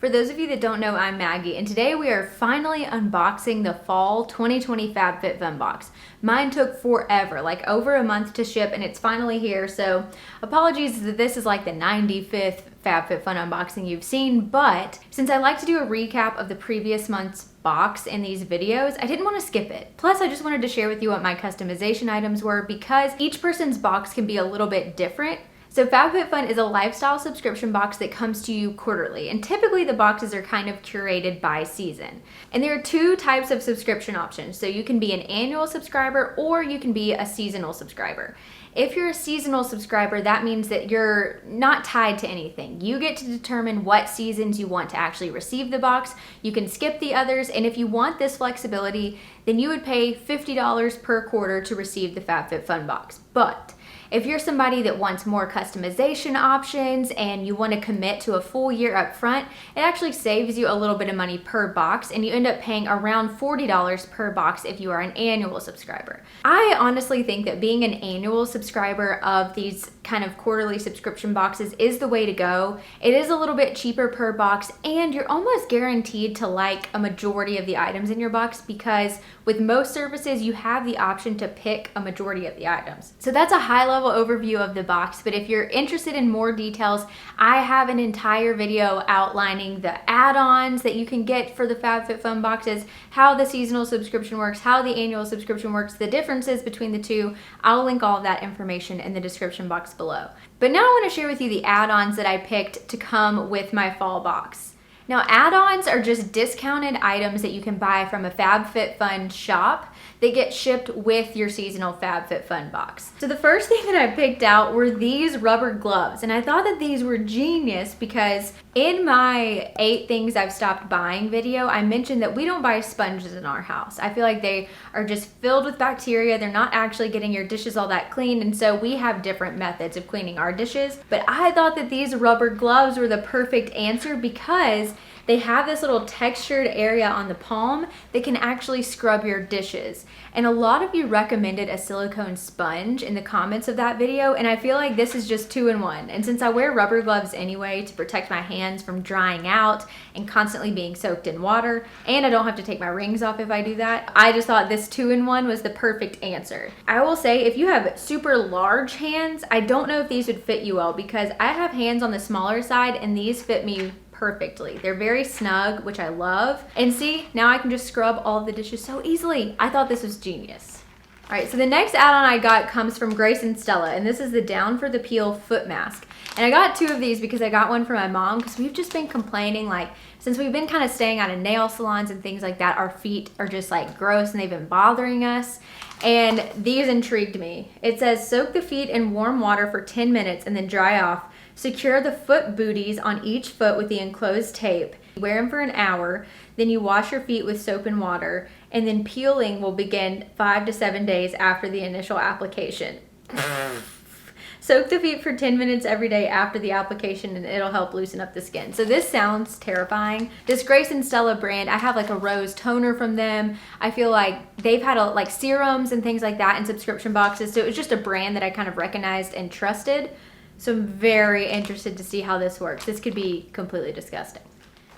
For those of you that don't know, I'm Maggie, and today we are finally unboxing the Fall 2020 FabFitFun box. Mine took forever, like over a month to ship, and it's finally here, so apologies that this is like the 95th FabFitFun unboxing you've seen, but since I like to do a recap of the previous month's box in these videos, I didn't want to skip it. Plus, I just wanted to share with you what my customization items were because each person's box can be a little bit different. So FabFitFun is a lifestyle subscription box that comes to you quarterly, and typically the boxes are kind of curated by season. And there are two types of subscription options. So you can be an annual subscriber or you can be a seasonal subscriber. If you're a seasonal subscriber, that means that you're not tied to anything. You get to determine what seasons you want to actually receive the box. You can skip the others, and if you want this flexibility, then you would pay $50 per quarter to receive the FabFitFun box. But if you're somebody that wants more customization options and you want to commit to a full year up front, it actually saves you a little bit of money per box, and you end up paying around $40 per box if you are an annual subscriber. I honestly think that being an annual subscriber of these kind of quarterly subscription boxes is the way to go. It is a little bit cheaper per box, and you're almost guaranteed to like a majority of the items in your box because with most services, you have the option to pick a majority of the items. So that's a high-level overview of the box, but if you're interested in more details, I have an entire video outlining the add-ons that you can get for the FabFitFun boxes, how the seasonal subscription works, how the annual subscription works, the differences between the two. I'll link all of that information in the description box below. But now I want to share with you the add-ons that I picked to come with my fall box. Now, add-ons are just discounted items that you can buy from a FabFitFun shop that get shipped with your seasonal FabFitFun box. So the first thing that I picked out were these rubber gloves, and I thought that these were genius because in my 8 things I've stopped buying video, I mentioned that we don't buy sponges in our house. I feel like they are just filled with bacteria. They're not actually getting your dishes all that clean, and so we have different methods of cleaning our dishes. But I thought that these rubber gloves were the perfect answer because they have this little textured area on the palm that can actually scrub your dishes. And a lot of you recommended a silicone sponge in the comments of that video, and I feel like this is just 2-in-1. And since I wear rubber gloves anyway to protect my hands from drying out and constantly being soaked in water, and I don't have to take my rings off if I do that, I just thought this 2-in-1 was the perfect answer. I will say, if you have super large hands, I don't know if these would fit you well because I have hands on the smaller side and these fit me perfectly. They're very snug, which I love. And see, now I can just scrub all of the dishes so easily. I thought this was genius. All right, so the next add-on I got comes from Grace and Stella, and this is the Down for the Peel foot mask. And I got 2 of these because I got one for my mom because we've just been complaining, like, since we've been kind of staying out of nail salons and things like that, our feet are just like gross and they've been bothering us. And these intrigued me. It says, soak the feet in warm water for 10 minutes and then dry off. Secure the foot booties on each foot with the enclosed tape. Wear them for an hour. Then you wash your feet with soap and water. And then peeling will begin 5 to 7 days after the initial application. Soak the feet for 10 minutes every day after the application and it'll help loosen up the skin. So this sounds terrifying. This Grace and Stella brand, I have like a rose toner from them. I feel like they've had like serums and things like that in subscription boxes. So it was just a brand that I kind of recognized and trusted. So I'm very interested to see how this works. This could be completely disgusting.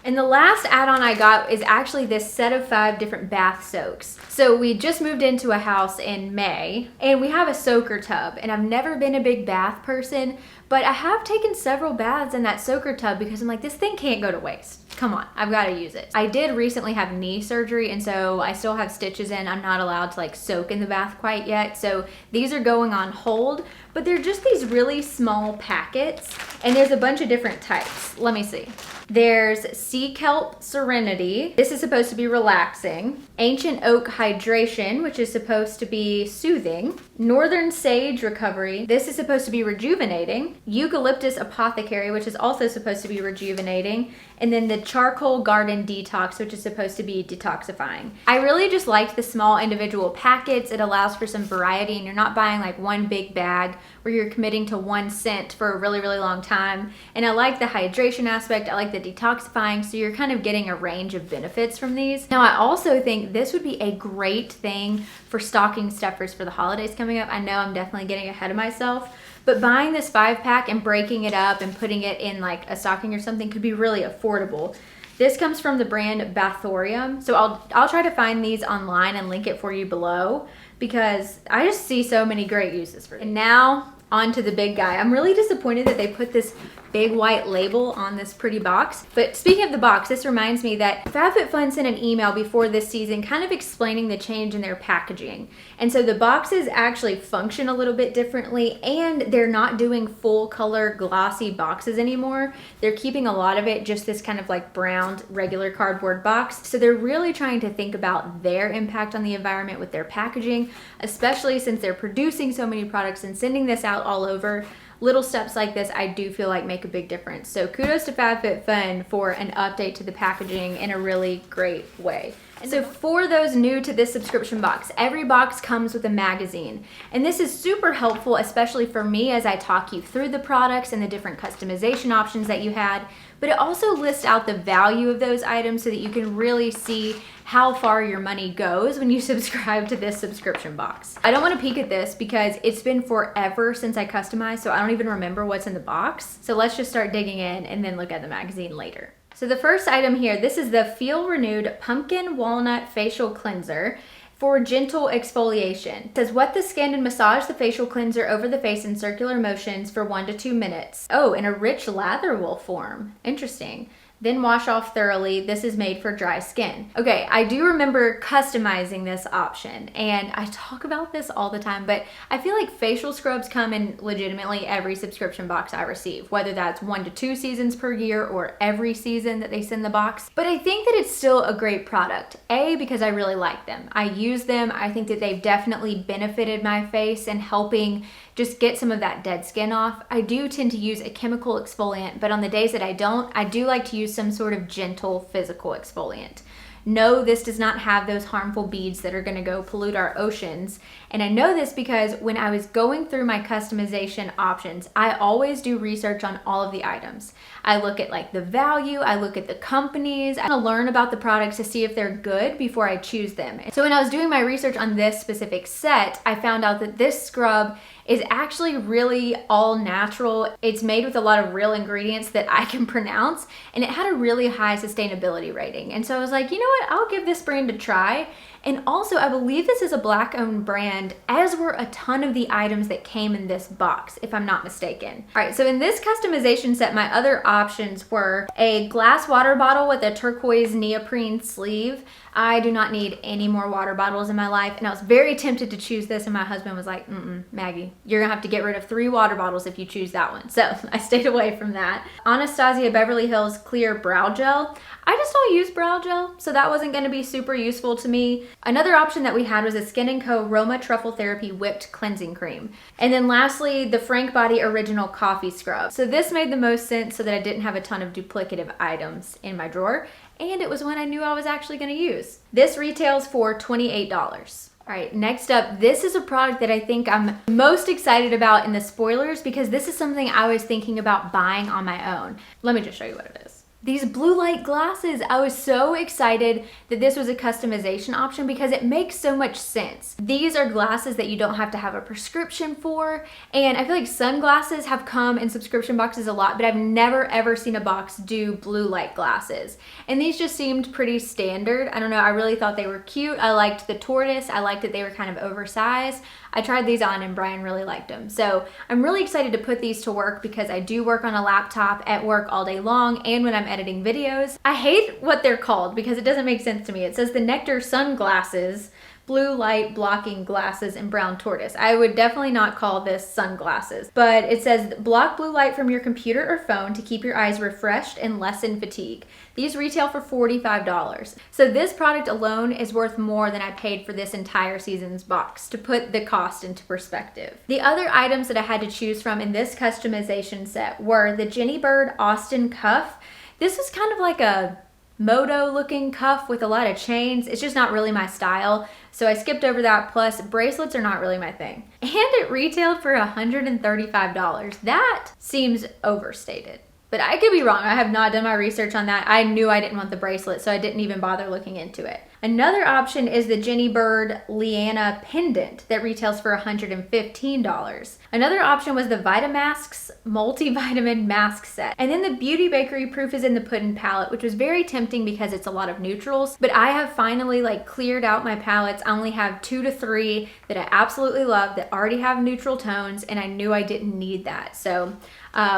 And the last add-on I got is actually this set of 5 different bath soaks. So we just moved into a house in May and we have a soaker tub, and I've never been a big bath person, but I have taken several baths in that soaker tub because I'm like, this thing can't go to waste. Come on, I've got to use it. I did recently have knee surgery, and so I still have stitches in. I'm not allowed to like soak in the bath quite yet. So these are going on hold, but they're just these really small packets, and there's a bunch of different types. Let me see. There's Sea Kelp Serenity. This is supposed to be relaxing. Ancient Oak Hydration, which is supposed to be soothing. Northern Sage Recovery. This is supposed to be rejuvenating. Eucalyptus Apothecary, which is also supposed to be rejuvenating. And then the Charcoal Garden Detox, which is supposed to be detoxifying. I really just liked the small individual packets. It allows for some variety, and you're not buying like one big bag where you're committing to one scent for a really, really long time. And I like the hydration aspect. I like the detoxifying, so you're kind of getting a range of benefits from these. Now, I also think this would be a great thing for stocking stuffers for the holidays coming up. I know I'm definitely getting ahead of myself, but buying this 5-pack and breaking it up and putting it in like a stocking or something could be really affordable. This comes from the brand Bathorium. So I'll try to find these online and link it for you below because I just see so many great uses for it. And now on to the big guy. I'm really disappointed that they put this big white label on this pretty box. But speaking of the box, this reminds me that FabFitFun sent an email before this season kind of explaining the change in their packaging. And so the boxes actually function a little bit differently, and they're not doing full color glossy boxes anymore. They're keeping a lot of it just this kind of like brown regular cardboard box. So they're really trying to think about their impact on the environment with their packaging, especially since they're producing so many products and sending this out all over. Little steps like this, I do feel like make a big difference. So kudos to FabFitFun for an update to the packaging in a really great way. So for those new to this subscription box, every box comes with a magazine. And this is super helpful, especially for me as I talk you through the products and the different customization options that you had. But it also lists out the value of those items so that you can really see how far your money goes when you subscribe to this subscription box. I don't want to peek at this because it's been forever since I customized, so I don't even remember what's in the box. So let's just start digging in and then look at the magazine later. So the first item here, this is the Feel Renewed Pumpkin Walnut Facial Cleanser for gentle exfoliation. It says, wet the skin and massage the facial cleanser over the face in circular motions for 1 to 2 minutes. Oh, in a rich lather wool form. Interesting. Then wash off thoroughly. This is made for dry skin. Okay, I do remember customizing this option, and I talk about this all the time, but I feel like facial scrubs come in legitimately every subscription box I receive, whether that's 1 to 2 seasons per year or every season that they send the box. But I think that it's still a great product. A, because I really like them. I use them. I think that they've definitely benefited my face in helping just get some of that dead skin off. I do tend to use a chemical exfoliant, but on the days that I don't, I do like to use some sort of gentle physical exfoliant. No, this does not have those harmful beads that are gonna go pollute our oceans. And I know this because when I was going through my customization options, I always do research on all of the items. I look at like the value, I look at the companies, I wanna learn about the products to see if they're good before I choose them. So when I was doing my research on this specific set, I found out that this scrub is actually really all natural. It's made with a lot of real ingredients that I can pronounce, and it had a really high sustainability rating. And so I was like, you know what, I'll give this brand a try. And also, I believe this is a Black-owned brand, as were a ton of the items that came in this box, if I'm not mistaken. All right, so in this customization set, my other options were a glass water bottle with a turquoise neoprene sleeve. I do not need any more water bottles in my life, and I was very tempted to choose this, and my husband was like, Maggie, you're gonna have to get rid of 3 water bottles if you choose that one. So I stayed away from that. Anastasia Beverly Hills Clear Brow Gel. I just don't use brow gel, so that wasn't gonna be super useful to me. Another option that we had was a Skin & Co. Roma Truffle Therapy Whipped Cleansing Cream. And then lastly, the Frank Body Original Coffee Scrub. So this made the most sense so that I didn't have a ton of duplicative items in my drawer, and it was one I knew I was actually gonna use. This retails for $28. All right, next up, this is a product that I think I'm most excited about in the spoilers because this is something I was thinking about buying on my own. Let me just show you what it is. These blue light glasses. I was so excited that this was a customization option because it makes so much sense. These are glasses that you don't have to have a prescription for, and I feel like sunglasses have come in subscription boxes a lot, but I've never ever seen a box do blue light glasses. And these just seemed pretty standard. I don't know, I really thought they were cute. I liked the tortoise. I liked that they were kind of oversized. I tried these on and Brian really liked them. So I'm really excited to put these to work because I do work on a laptop at work all day long and when I'm editing videos. I hate what they're called because it doesn't make sense to me. It says the Nectar Sunglasses, blue light blocking glasses in brown tortoise. I would definitely not call this sunglasses, but it says block blue light from your computer or phone to keep your eyes refreshed and lessen fatigue. These retail for $45. So this product alone is worth more than I paid for this entire season's box, to put the cost into perspective. The other items that I had to choose from in this customization set were the Jenny Bird Austin cuff. This was kind of like a moto looking cuff with a lot of chains. It's just not really my style, so I skipped over that. Plus bracelets are not really my thing. And it retailed for $135. That seems overstated, but I could be wrong. I have not done my research on that. I knew I didn't want the bracelet, so I didn't even bother looking into it. Another option is the Jenny Bird Leanna pendant that retails for $115. Another option was the Vitamasks multivitamin mask set. And then the Beauty Bakery Proof is in the Puddin' palette, which was very tempting because it's a lot of neutrals, but I have finally like cleared out my palettes. I only have 2 to 3 that I absolutely love that already have neutral tones, and I knew I didn't need that. So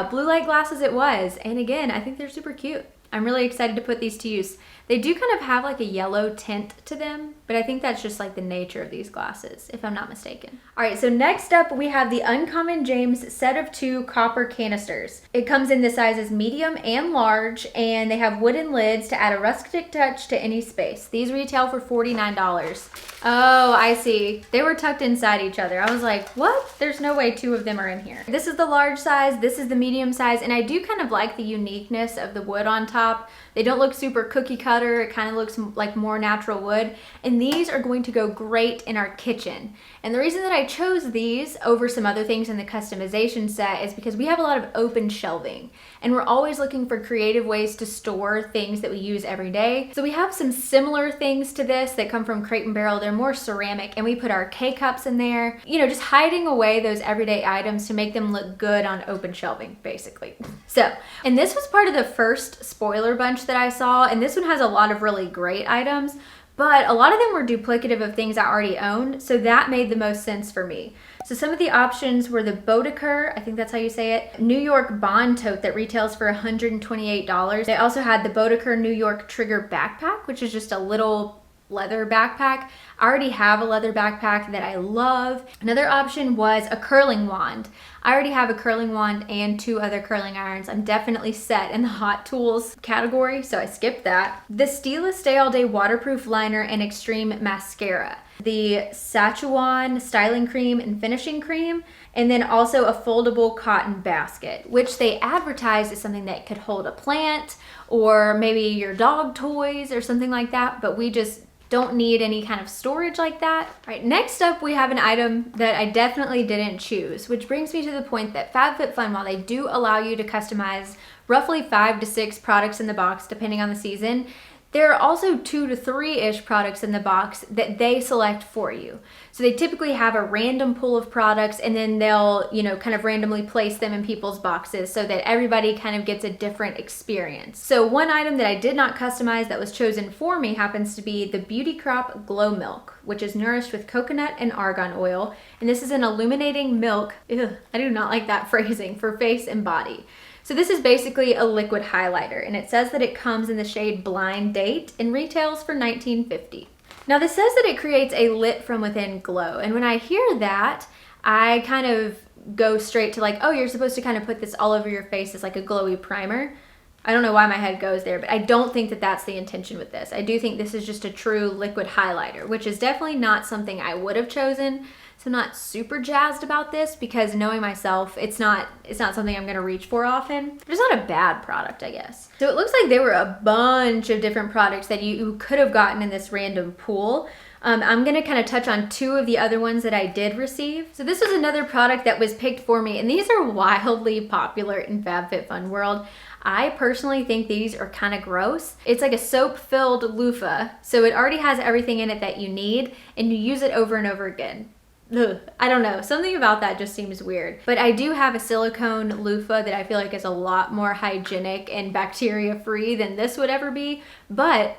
blue light glasses it was. And again, I think they're super cute. I'm really excited to put these to use. They do kind of have like a yellow tint to them, but I think that's just like the nature of these glasses, if I'm not mistaken. All right, so next up we have the Uncommon James set of 2 copper canisters. It comes in the sizes medium and large, and they have wooden lids to add a rustic touch to any space. These retail for $49. Oh, I see. They were tucked inside each other. I was like, what? There's no way 2 of them are in here. This is the large size, this is the medium size, and I do kind of like the uniqueness of the wood on top. They don't look super cookie cutter. It kind of looks like more natural wood. And these are going to go great in our kitchen. And the reason that I chose these over some other things in the customization set is because we have a lot of open shelving. And we're always looking for creative ways to store things that we use every day. So we have some similar things to this that come from Crate & Barrel. They're more ceramic, and we put our K-cups in there. You know, just hiding away those everyday items to make them look good on open shelving, basically. So, and this was part of the first spoiler bunch that I saw, and this one has a lot of really great items, but a lot of them were duplicative of things I already owned, so that made the most sense for me. So some of the options were the Bodeker, I think that's how you say it, New York Bond Tote that retails for $128. They also had the Bodeker New York Trigger Backpack, which is just a little leather backpack. I already have a leather backpack that I love. Another option was a curling wand. I already have a curling wand and 2 other curling irons. I'm definitely set in the hot tools category, so I skipped that. The Stila Stay All Day Waterproof Liner and Extreme Mascara. The Sachuan Styling Cream and Finishing Cream, and then also a foldable cotton basket, which they advertised as something that could hold a plant or maybe your dog toys or something like that, but we just don't need any kind of storage like that. All right, next up we have an item that I definitely didn't choose, which brings me to the point that FabFitFun, while they do allow you to customize roughly 5 to 6 products in the box depending on the season, there are also 2 to 3-ish products in the box that they select for you. So they typically have a random pool of products, and then they'll, you know, kind of randomly place them in people's boxes so that everybody kind of gets a different experience. So one item that I did not customize that was chosen for me happens to be the Beauty Crop Glow Milk, which is nourished with coconut and argan oil. And this is an illuminating milk, I do not like that phrasing, for face and body. So this is basically a liquid highlighter, and it says that it comes in the shade Blind Date and retails for $19.50. Now this says that it creates a lit from within glow, and when I hear that, I kind of go straight to like, oh, you're supposed to kind of put this all over your face as like a glowy primer. I don't know why my head goes there, but I don't think that that's the intention with this. I do think this is just a true liquid highlighter, which is definitely not something I would have chosen. So I'm not super jazzed about this because knowing myself, it's not something I'm gonna reach for often. But it's not a bad product, I guess. So it looks like there were a bunch of different products that you could have gotten in this random pool. I'm gonna kind of touch on 2 of the other ones that I did receive. So this was another product that was picked for me, and these are wildly popular in FabFitFun world. I personally think these are kind of gross. It's like a soap-filled loofah, so it already has everything in it that you need, and you use it over and over again. Ugh, I don't know, something about that just seems weird. But I do have a silicone loofah that I feel like is a lot more hygienic and bacteria-free than this would ever be, but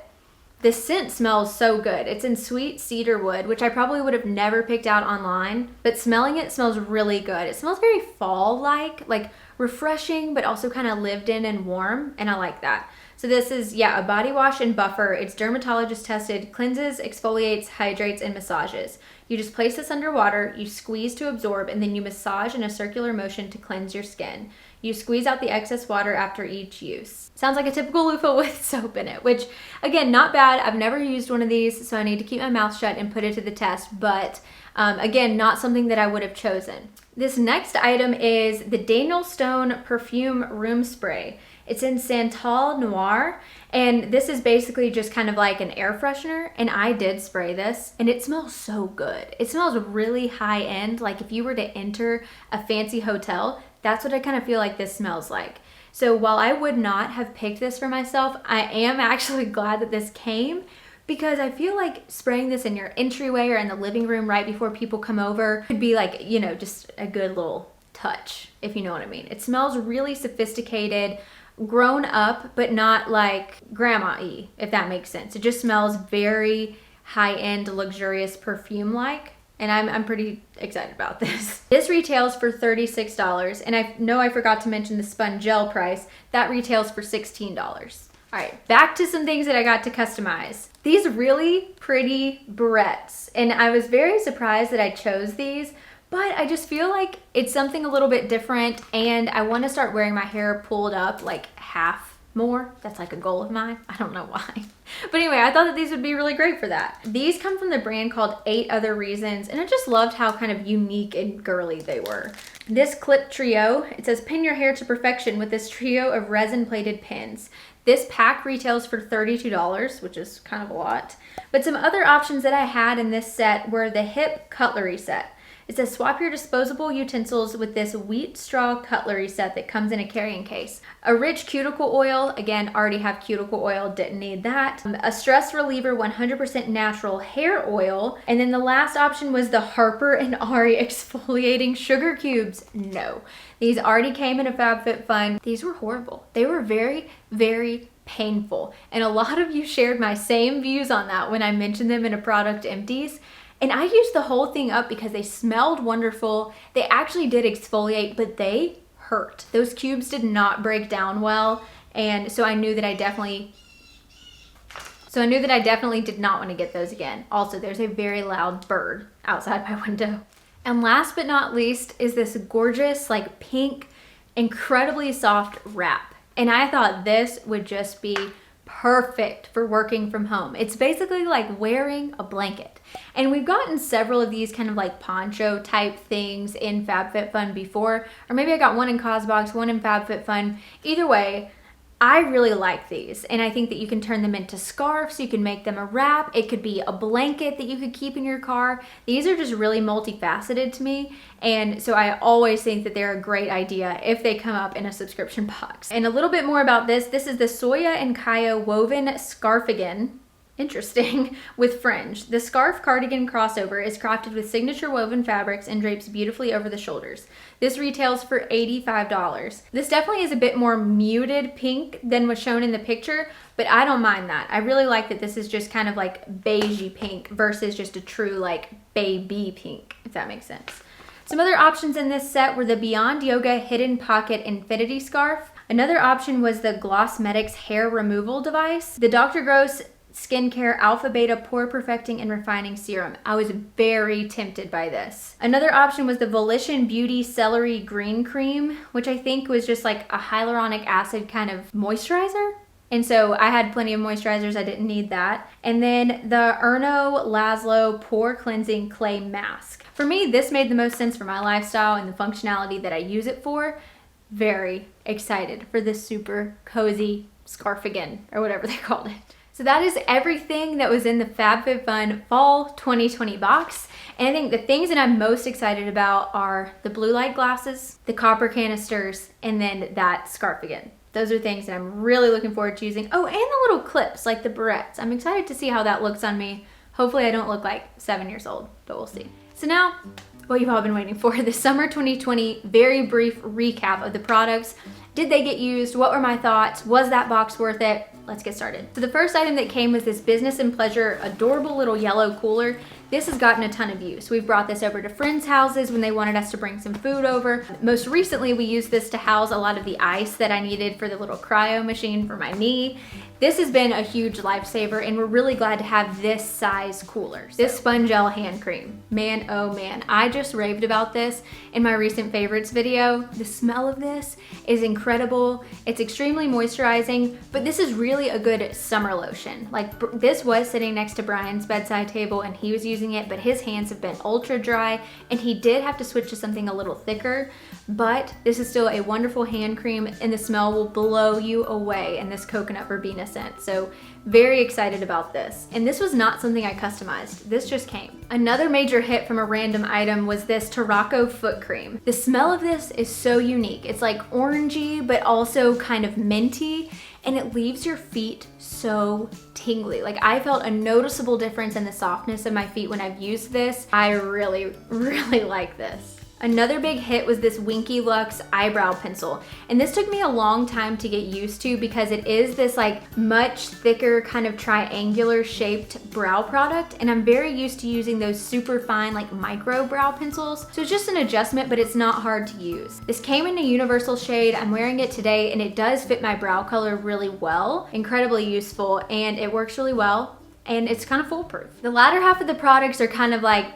the scent smells so good. It's in sweet cedar wood, which I probably would have never picked out online, but smelling it smells really good. It smells very fall-like refreshing, but also kind of lived in and warm, and I like that. So this is, yeah, a body wash and buffer. It's dermatologist tested, cleanses, exfoliates, hydrates, and massages. You just place this under water, you squeeze to absorb, and then you massage in a circular motion to cleanse your skin. You squeeze out the excess water after each use. Sounds like a typical loofah with soap in it, which, again, not bad. I've never used one of these, so I need to keep my mouth shut and put it to the test, but again, not something that I would have chosen. This next item is the Daniel Stone Perfume Room Spray. It's in Santal Noir, and this is basically just kind of like an air freshener, and I did spray this, and it smells so good. It smells really high end, like if you were to enter a fancy hotel, that's what I kind of feel like this smells like. So while I would not have picked this for myself, I am actually glad that this came, because I feel like spraying this in your entryway or in the living room right before people come over could be like, you know, just a good little touch, if you know what I mean. It smells really sophisticated, grown up, but not like grandma-y, if that makes sense. It just smells very high-end, luxurious perfume-like. And I'm pretty excited about this. This retails for $36, and I know I forgot to mention the spun gel price. That retails for $16. All right, back to some things that I got to customize. These really pretty barrettes, and I was very surprised that I chose these, but I just feel like it's something a little bit different, and I want to start wearing my hair pulled up like half more. That's like a goal of mine. I don't know why. But anyway, I thought that these would be really great for that. These come from the brand called 8 Other Reasons, and I just loved how kind of unique and girly they were. This clip trio, it says pin your hair to perfection with this trio of resin plated pins. This pack retails for $32, which is kind of a lot. But some other options that I had in this set were the hip cutlery set. It says swap your disposable utensils with this wheat straw cutlery set that comes in a carrying case. A rich cuticle oil, again, already have cuticle oil, didn't need that. A stress reliever 100% natural hair oil. And then the last option was the Harper and Ari exfoliating sugar cubes. No, these already came in a FabFitFun. These were horrible. They were very, very painful. And a lot of you shared my same views on that when I mentioned them in a product empties. And I used the whole thing up because they smelled wonderful. They actually did exfoliate, but they hurt. Those cubes did not break down well. And so I knew that I definitely did not want to get those again. Also, there's a very loud bird outside my window. And last but not least is this gorgeous, like pink, incredibly soft wrap. And I thought this would just be perfect for working from home. It's basically like wearing a blanket. And we've gotten several of these kind of like poncho type things in FabFitFun before, or maybe I got one in Cosbox, one in FabFitFun. Either way, I really like these, and I think that you can turn them into scarves, you can make them a wrap, it could be a blanket that you could keep in your car. These are just really multifaceted to me, and so I always think that they're a great idea if they come up in a subscription box. And a little bit more about this is the Soya and Kaya woven scarfigan. Interesting, with fringe. The scarf cardigan crossover is crafted with signature woven fabrics and drapes beautifully over the shoulders. This retails for $85. This definitely is a bit more muted pink than was shown in the picture, but I don't mind that. I really like that this is just kind of like beigey pink versus just a true like baby pink, if that makes sense. Some other options in this set were the Beyond Yoga Hidden Pocket Infinity Scarf. Another option was the Glossmetics hair removal device. The Dr. Gross Skincare Alpha Beta Pore Perfecting and Refining Serum. I was very tempted by this. Another option was the Volition Beauty Celery Green Cream, which I think was just like a hyaluronic acid kind of moisturizer. And so I had plenty of moisturizers, I didn't need that. And then the Erno Laszlo Pore Cleansing Clay Mask. For me, this made the most sense for my lifestyle and the functionality that I use it for. Very excited for this super cozy scarfigan, or whatever they called it. So that is everything that was in the FabFitFun Fall 2020 box. And I think the things that I'm most excited about are the blue light glasses, the copper canisters, and then that scarfigan. Those are things that I'm really looking forward to using. Oh, and the little clips like the barrettes. I'm excited to see how that looks on me. Hopefully I don't look like 7 years old, but we'll see. So now, what you've all been waiting for, the summer 2020 very brief recap of the products. Did they get used? What were my thoughts? Was that box worth it? Let's get started. So the first item that came was this Business and Pleasure adorable little yellow cooler. This has gotten a ton of use. We've brought this over to friends' houses when they wanted us to bring some food over. Most recently, we used this to house a lot of the ice that I needed for the little cryo machine for my knee. This has been a huge lifesaver, and we're really glad to have this size cooler. This Spun Gel hand cream, man, oh man, I just raved about this in my recent favorites video. The smell of this is incredible. It's extremely moisturizing, but this is really a good summer lotion. Like, this was sitting next to Brian's bedside table and he was using it, but his hands have been ultra dry and he did have to switch to something a little thicker, but this is still a wonderful hand cream and the smell will blow you away in this coconut verbena scent. So very excited about this. And this was not something I customized. This just came. Another major hit from a random item was this Tarocco foot cream. The smell of this is so unique. It's like orangey, but also kind of minty, and it leaves your feet so tingly. Like, I felt a noticeable difference in the softness of my feet when I've used this. I really, really like this. Another big hit was this Winky Lux eyebrow pencil. And this took me a long time to get used to because it is this like much thicker kind of triangular shaped brow product. And I'm very used to using those super fine like micro brow pencils. So it's just an adjustment, but it's not hard to use. This came in a universal shade. I'm wearing it today and it does fit my brow color really well. Incredibly useful, and it works really well, and it's kind of foolproof. The latter half of the products are kind of like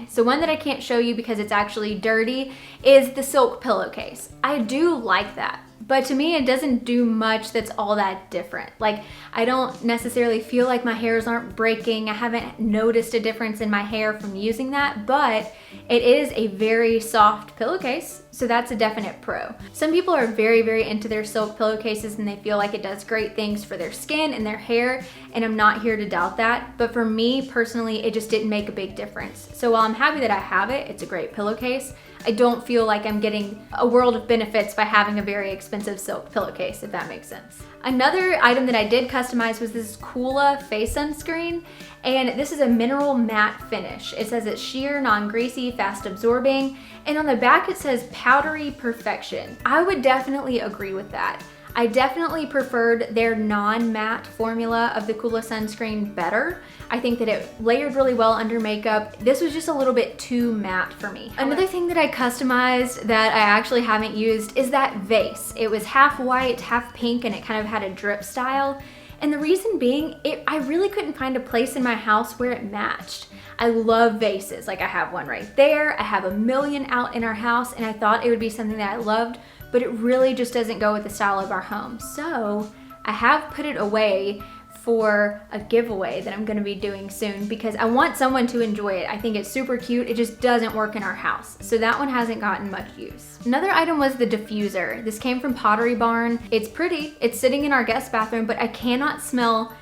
So one that I can't show you because it's actually dirty is the silk pillowcase. I do like that, but to me it doesn't do much that's all that different. Like, I don't necessarily feel like my hairs aren't breaking. I haven't noticed a difference in my hair from using that, but it is a very soft pillowcase, so that's a definite pro. Some people are very, very into their silk pillowcases and they feel like it does great things for their skin and their hair, and I'm not here to doubt that. But for me personally, it just didn't make a big difference. So while I'm happy that I have it, it's a great pillowcase, I don't feel like I'm getting a world of benefits by having a very expensive silk pillowcase, if that makes sense. Another item that I did customize was this Coola face sunscreen, and this is a mineral matte finish. It says it's sheer, non-greasy, fast absorbing, and on the back it says powdery perfection. I would definitely agree with that. I definitely preferred their non-matte formula of the Coola sunscreen better. I think that it layered really well under makeup. This was just a little bit too matte for me. Another thing that I customized that I actually haven't used is that vase. It was half white, half pink, and it kind of had a drip style. And the reason being, I really couldn't find a place in my house where it matched. I love vases. Like, I have one right there. I have a million out in our house, and I thought it would be something that I loved, but it really just doesn't go with the style of our home. So I have put it away for a giveaway that I'm gonna be doing soon because I want someone to enjoy it. I think it's super cute. It just doesn't work in our house. So that one hasn't gotten much use. Another item was the diffuser. This came from Pottery Barn. It's pretty. It's sitting in our guest bathroom, but I cannot smell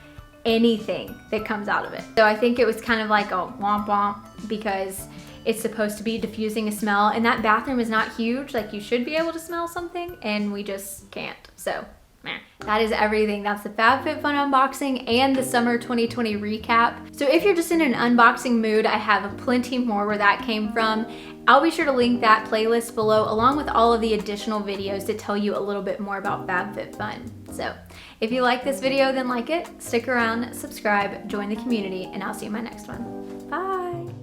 anything that comes out of it. So I think it was kind of like a womp womp because it's supposed to be diffusing a smell, and that bathroom is not huge. Like, you should be able to smell something, and we just can't. So that is everything. That's the FabFitFun unboxing and the summer 2020 recap. So if you're just in an unboxing mood, I have plenty more where that came from. I'll be sure to link that playlist below along with all of the additional videos to tell you a little bit more about FabFitFun. So if you like this video, then like it, stick around, subscribe, join the community, and I'll see you in my next one. Bye.